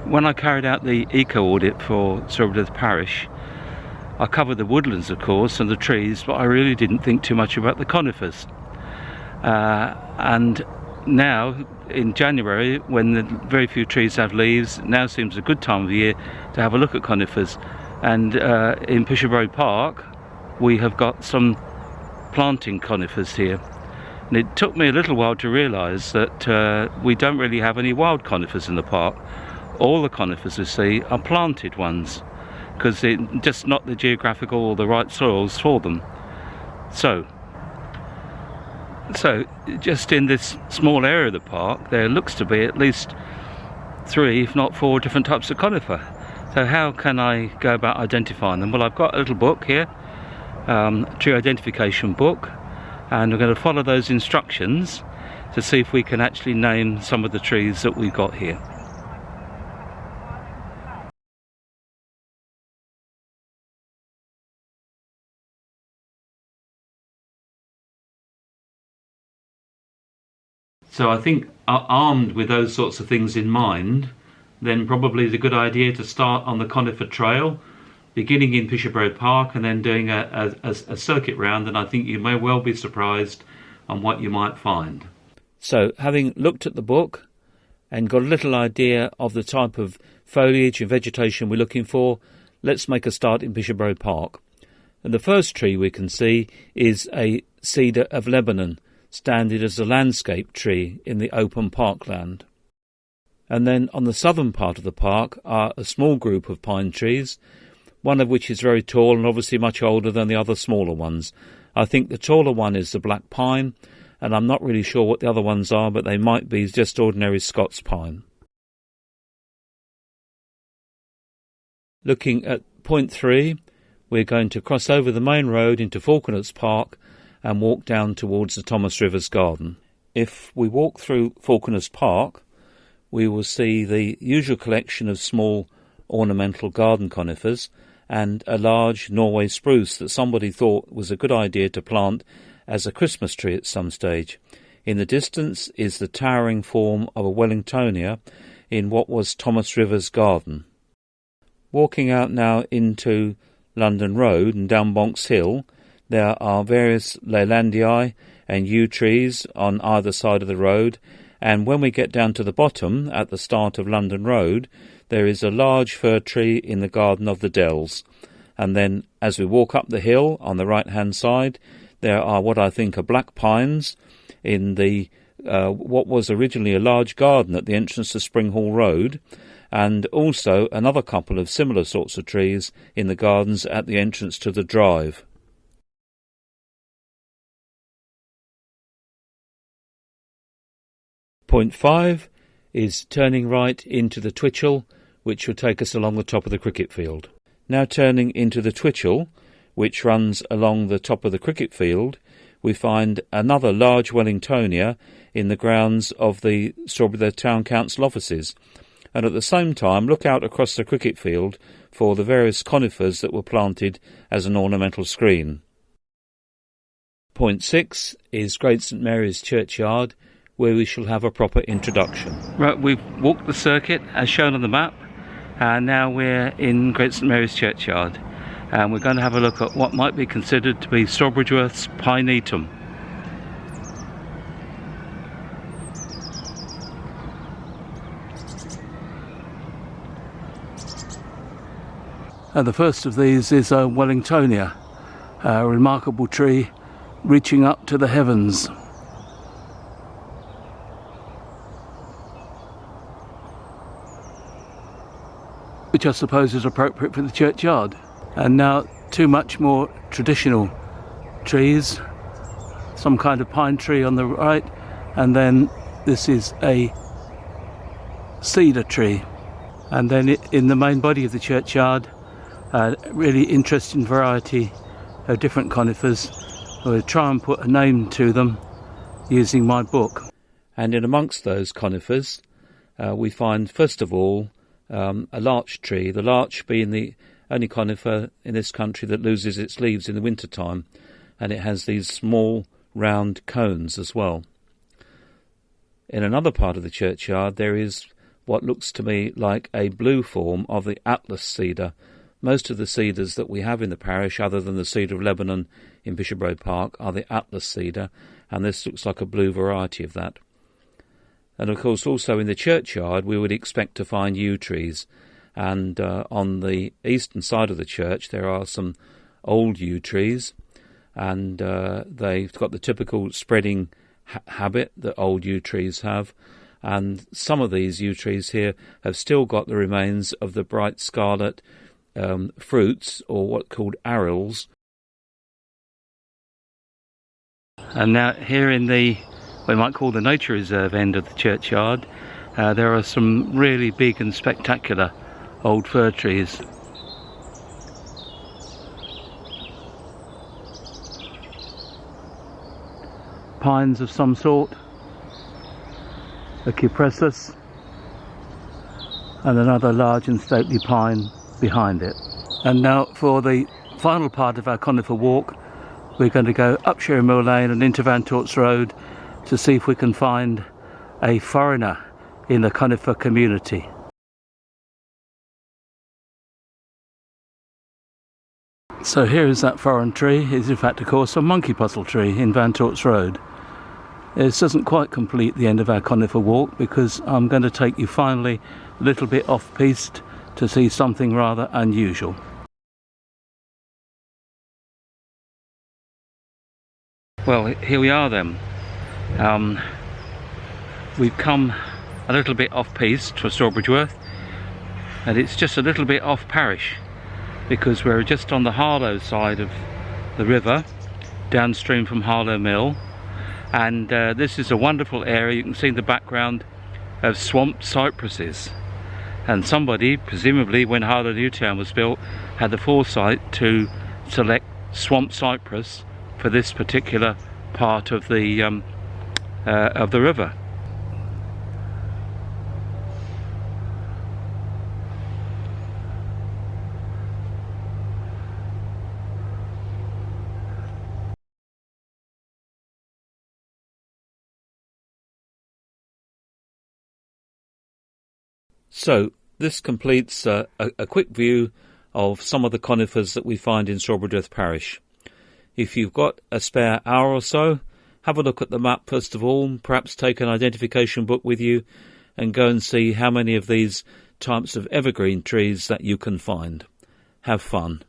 When I carried out the eco-audit for Sawbridgeworth Parish, I covered the woodlands, of course, and the trees, but I really didn't think too much about the conifers. And now, in January, when the very few trees have leaves, now seems a good time of year to have a look at conifers. And in Pishobury Park, we have got some planting conifers here. And it took me a little while to realise that we don't really have any wild conifers in the park. All the conifers we see are planted ones, because it's just not the geographical or the right soils for them. So just in this small area of the park, there looks to be at least 3, if not 4 different types of conifer. So how can I go about identifying them? Well, I've got a little book here, tree identification book, and we're going to follow those instructions to see if we can actually name some of the trees that we've got here. So I think, armed with those sorts of things in mind, then probably it's a good idea to start on the Conifer Trail, beginning in Pishobury Park and then doing a circuit round, and I think you may well be surprised on what you might find. So, having looked at the book and got a little idea of the type of foliage and vegetation we're looking for, let's make a start in Pishobury Park. And the first tree we can see is a cedar of Lebanon, standing as a landscape tree in the open parkland. And then on the southern part of the park are a small group of pine trees, one of which is very tall and obviously much older than the other smaller ones. I think the taller one is the black pine, and I'm not really sure what the other ones are, but they might be just ordinary Scots pine. Looking at point 3, we're going to cross over the main road into Falconer's Park and walk down towards the Thomas Rivers Garden. If we walk through Falconer's Park, we will see the usual collection of small ornamental garden conifers and a large Norway spruce that somebody thought was a good idea to plant as a Christmas tree at some stage. In the distance is the towering form of a Wellingtonia in what was Thomas Rivers Garden. Walking out now into London Road and down Bonks Hill, there are various Leylandii and yew trees on either side of the road, and when we get down to the bottom, at the start of London Road, there is a large fir tree in the Garden of the Dells. And then, as we walk up the hill on the right-hand side, there are what I think are black pines in the what was originally a large garden at the entrance to Springhall Road, and also another couple of similar sorts of trees in the gardens at the entrance to the drive. Point 5 is turning right into the Twitchell, which will take us along the top of the cricket field. Now turning into the Twitchell, which runs along the top of the cricket field, we find another large Wellingtonia in the grounds of the Sawbridgeworth Town Council offices, and at the same time look out across the cricket field for the various conifers that were planted as an ornamental screen. Point 6 is Great St Mary's Churchyard, where we shall have a proper introduction. Right, we've walked the circuit as shown on the map, and now we're in Great St Mary's Churchyard, and we're going to have a look at what might be considered to be Sawbridgeworth's Pinetum. And the first of these is a Wellingtonia, a remarkable tree reaching up to the heavens. Which I suppose is appropriate for the churchyard. And now 2 much more traditional trees, some kind of pine tree on the right, and then this is a cedar tree. And then in the main body of the churchyard, a really interesting variety of different conifers. I'll try and put a name to them using my book. And in amongst those conifers, we find first of all a larch tree, the larch being the only conifer in this country that loses its leaves in the winter time, and it has these small round cones as well. In another part of the churchyard there is what looks to me like a blue form of the Atlas cedar. Most of the cedars that we have in the parish, other than the cedar of Lebanon in Bishop Road Park, are the Atlas cedar, and this looks like a blue variety of that. And of course also in the churchyard we would expect to find yew trees, and on the eastern side of the church there are some old yew trees, and they've got the typical spreading habit that old yew trees have, and some of these yew trees here have still got the remains of the bright scarlet fruits, or what are called arils. And now here in the, we might call the nature reserve end of the churchyard, there are some really big and spectacular old fir trees. Pines of some sort, a cypressus, and another large and stately pine behind it. And now for the final part of our conifer walk, we're going to go up Sherry Mill Lane and into Van Torts Road to see if we can find a foreigner in the conifer community. So here is that foreign tree. It is in fact of course a monkey puzzle tree in Van Torts Road. This doesn't quite complete the end of our conifer walk, because I'm going to take you finally a little bit off-piste to see something rather unusual. Well, here we are then. We've come a little bit off-piste for Sawbridgeworth, and it's just a little bit off-parish, because we're just on the Harlow side of the river, downstream from Harlow Mill, and this is a wonderful area. You can see in the background of swamped cypresses, and somebody, presumably when Harlow Newtown was built, had the foresight to select swamp cypress for this particular part of the river. So this completes a quick view of some of the conifers that we find in Sawbridgeworth Parish. If you've got a spare hour or so, have a look at the map first of all, perhaps take an identification book with you and go and see how many of these types of evergreen trees that you can find. Have fun.